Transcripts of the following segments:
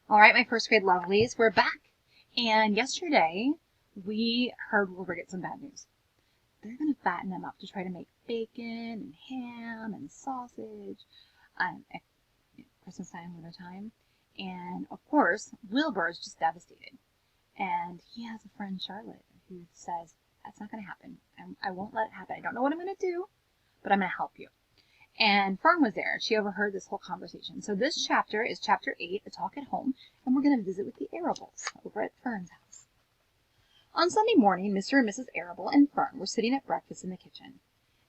All right, my first grade lovelies, we're back. And yesterday, we heard Wilbur get some bad news. They're going to fatten him up to try to make bacon and ham and sausage at Christmas time, winter time. And, of course, Wilbur is just devastated. And he has a friend, Charlotte, who says, that's not going to happen. I won't let it happen. I don't know what I'm going to do, but I'm going to help you. And Fern was there. She overheard this whole conversation. So this chapter is chapter 8, A Talk at Home, and we're going to visit with the Arables over at Fern's house. On Sunday morning, Mr. and Mrs. Arable and Fern were sitting at breakfast in the kitchen.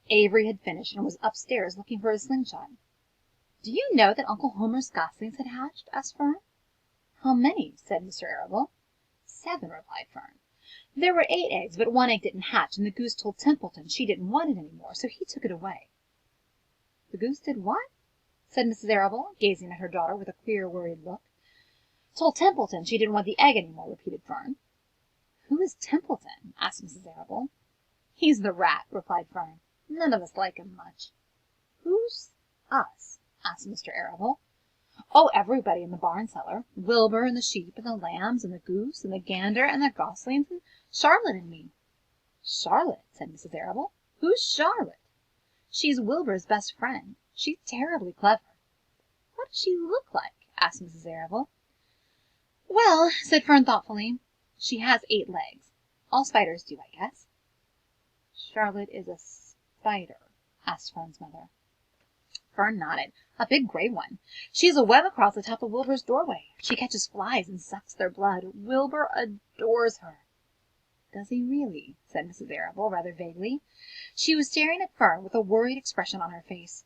Avery had finished and was upstairs looking for his slingshot. Do you know that Uncle Homer's goslings had hatched? Asked Fern. How many? Said Mr. Arable. 7, replied Fern. There were 8 eggs, but 1 egg didn't hatch, and the goose told Templeton she didn't want it any more, so he took it away. The goose did what? Said Mrs. Arable, gazing at her daughter with a queer, worried look. Told Templeton she didn't want the egg any more, repeated Fern. Who is Templeton? Asked Mrs. Arable. He's the rat, replied Fern. None of us like him much. Who's us? Asked Mr. Arable. Oh, everybody in the barn cellar. Wilbur and the sheep and the lambs and the goose and the gander and the goslings and Charlotte and me. Charlotte, said Mrs. Arable. Who's Charlotte? She's Wilbur's best friend. She's terribly clever. What does she look like? Asked Mrs. Arable. Well, said Fern thoughtfully, she has 8 legs. All spiders do, I guess. Charlotte is a spider? Asked Fern's mother. Fern nodded. A big gray one. She has a web across the top of Wilbur's doorway. She catches flies and sucks their blood. Wilbur adores her. Does he really? Said Mrs. Arable, rather vaguely. She was staring at Fern with a worried expression on her face.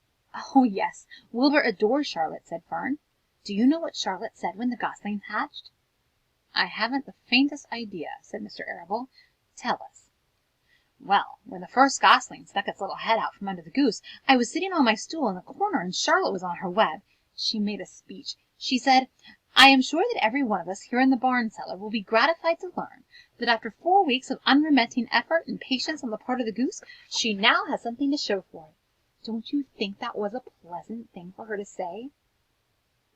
Oh, yes, Wilbur adores Charlotte, said Fern. Do you know what Charlotte said when the goslings hatched? I haven't the faintest idea, said Mr. Arable. Tell us. Well, when the first gosling stuck its little head out from under the goose, I was sitting on my stool in the corner, and Charlotte was on her web. She made a speech. She said, I am sure that every one of us here in the barn cellar will be gratified to learn that after 4 weeks of unremitting effort and patience on the part of the goose, she now has something to show for it. Don't you think that was a pleasant thing for her to say?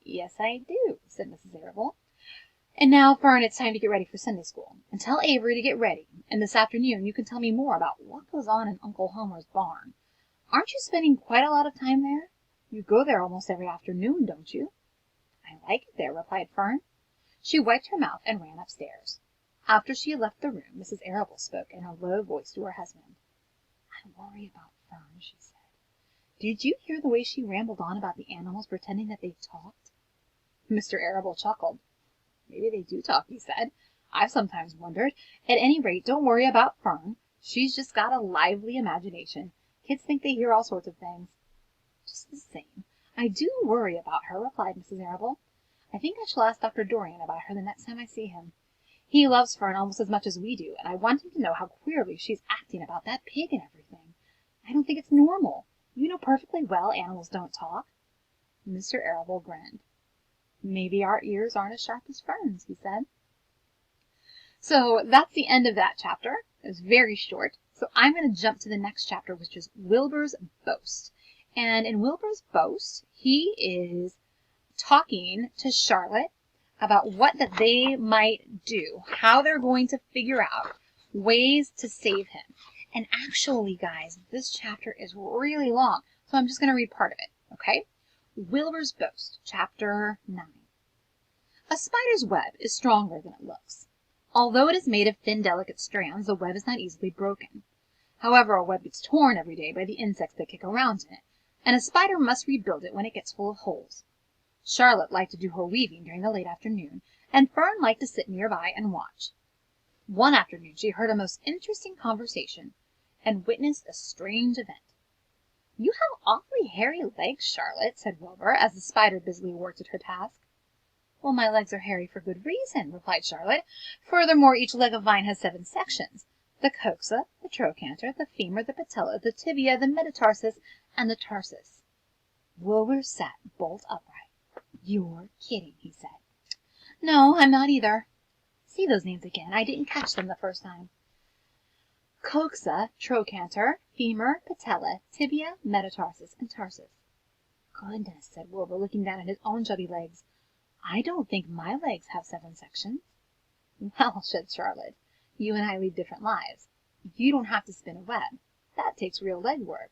Yes, I do, said Mrs. Arable. And now, Fern, it's time to get ready for Sunday school. And tell Avery to get ready. And this afternoon you can tell me more about what goes on in Uncle Homer's barn. Aren't you spending quite a lot of time there? You go there almost every afternoon, don't you? I like it there, replied Fern. She wiped her mouth and ran upstairs. After she had left the room, Mrs. Arable spoke in a low voice to her husband. I worry about Fern, she said. Did you hear the way she rambled on about the animals, pretending that they talked? Mr. Arable chuckled. Maybe they do talk, he said. I've sometimes wondered. At any rate, don't worry about Fern. She's just got a lively imagination. Kids think they hear all sorts of things. Just the same, I do worry about her, replied Mrs. Arable. I think I shall ask Dr. Dorian about her the next time I see him. He loves Fern almost as much as we do, and I want him to know how queerly she's acting about that pig and everything. I don't think it's normal. You know perfectly well animals don't talk. Mr. Arable grinned. Maybe our ears aren't as sharp as Fern's, he said. So that's the end of that chapter. It was very short. So I'm going to jump to the next chapter, which is Wilbur's Boast. And in Wilbur's Boast, he is talking to Charlotte about what that they might do, how they're going to figure out ways to save him. And actually, guys, this chapter is really long, so I'm just going to read part of it, okay? Wilbur's Boast, chapter 9. A spider's web is stronger than it looks. Although it is made of thin, delicate strands, the web is not easily broken. However, a web gets torn every day by the insects that kick around in it, and a spider must rebuild it when it gets full of holes. Charlotte liked to do her weaving during the late afternoon, and Fern liked to sit nearby and watch. One afternoon she heard a most interesting conversation, and witnessed a strange event. You have awfully hairy legs, Charlotte, said Wilbur, as the spider busily worked at her task. Well, my legs are hairy for good reason, replied Charlotte. Furthermore, each leg of mine has 7 sections. The coxa, the trochanter, the femur, the patella, the tibia, the metatarsus, and the tarsus. Wilbur sat bolt upright. You're kidding, he said. No, I'm not either. See those names again. I didn't catch them the first time. Coxa, trochanter, femur, patella, tibia, metatarsus, and tarsus. Goodness, said Wilbur, looking down at his own chubby legs. I don't think my legs have 7 sections. Well, said Charlotte, you and I lead different lives. You don't have to spin a web. That takes real leg work.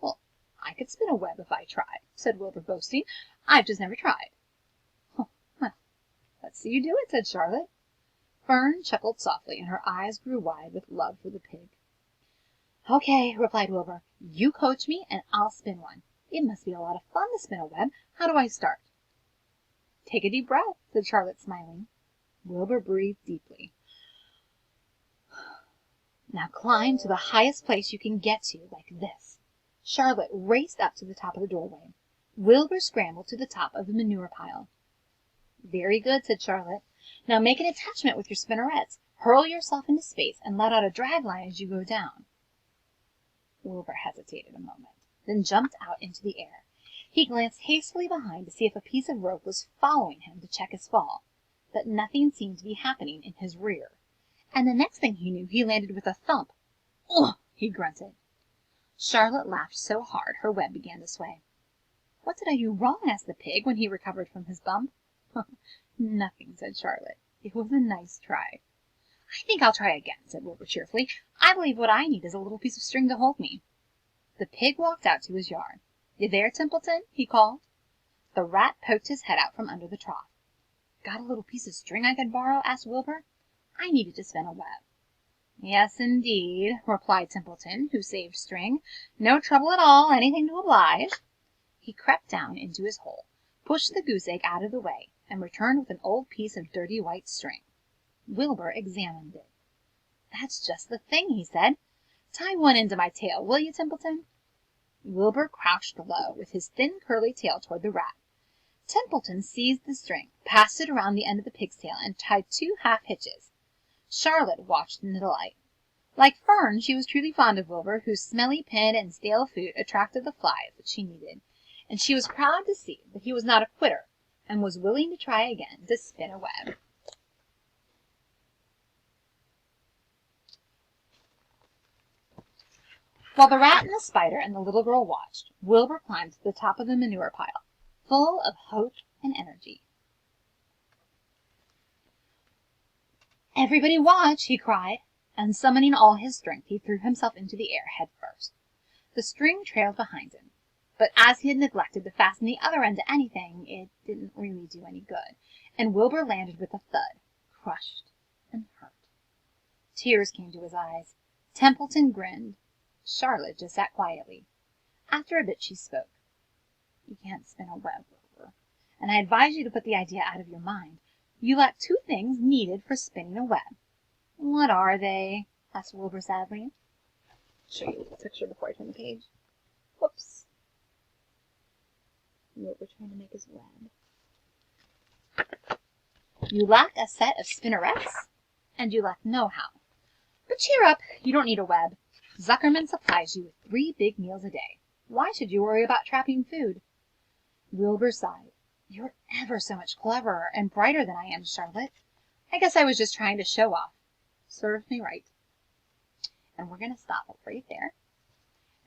Well, I could spin a web if I tried, said Wilbur, boasting. I've just never tried. Oh, well, let's see you do it, said Charlotte. Fern chuckled softly, and her eyes grew wide with love for the pig. Okay, replied Wilbur. You coach me, and I'll spin one. It must be a lot of fun to spin a web. How do I start? Take a deep breath, said Charlotte, smiling. Wilbur breathed deeply. Now climb to the highest place you can get to, like this. Charlotte raced up to the top of the doorway. Wilbur scrambled to the top of the manure pile. Very good, said Charlotte. Now make an attachment with your spinnerets. Hurl yourself into space and let out a drag line as you go down. Wilbur hesitated a moment, then jumped out into the air. He glanced hastily behind to see if a piece of rope was following him to check his fall, but nothing seemed to be happening in his rear. And the next thing he knew, he landed with a thump. Ugh! He grunted. Charlotte laughed so hard her web began to sway. What did I do wrong? Asked the pig when he recovered from his bump. Nothing, said Charlotte. It was a nice try. I think I'll try again, said Wilbur cheerfully. I believe what I need is a little piece of string to hold me. The pig walked out to his yard. You there, Templeton? He called. The rat poked his head out from under the trough. Got a little piece of string I could borrow? Asked Wilbur. I needed to spin a web. Yes, indeed, replied Templeton, who saved string. No trouble at all, anything to oblige. He crept down into his hole, pushed the goose egg out of the way, and returned with an old piece of dirty white string. Wilbur examined it. That's just the thing, he said. Tie one end to my tail, will you, Templeton? Wilbur crouched low, with his thin curly tail toward the rat. Templeton seized the string, passed it around the end of the pig's tail, and tied 2 half hitches. Charlotte watched in delight. Like Fern, she was truly fond of Wilbur, whose smelly pen and stale food attracted the flies that she needed, and she was proud to see that he was not a quitter, and was willing to try again to spin a web. While the rat and the spider and the little girl watched, Wilbur climbed to the top of the manure pile, full of hope and energy. Everybody watch, he cried, and summoning all his strength, he threw himself into the air head first. The string trailed behind him, but as he had neglected to fasten the other end to anything, it didn't really do any good, and Wilbur landed with a thud, crushed and hurt. Tears came to his eyes. Templeton grinned. Charlotte just sat quietly. After a bit she spoke. You can't spin a web, Wilbur, and I advise you to put the idea out of your mind. You lack 2 things needed for spinning a web. What are they? Asked Wilbur sadly. I'll show you the picture before I turn the page. Whoops. Wilbur trying to make his web. You lack a set of spinnerets, and you lack know-how. But cheer up, you don't need a web. Zuckerman supplies you with 3 big meals a day. Why should you worry about trapping food? Wilbur sighed. You're ever so much cleverer and brighter than I am, Charlotte. I guess I was just trying to show off. Serves me right. And we're going to stop right there.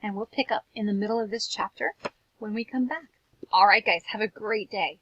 And we'll pick up in the middle of this chapter when we come back. All right, guys, have a great day.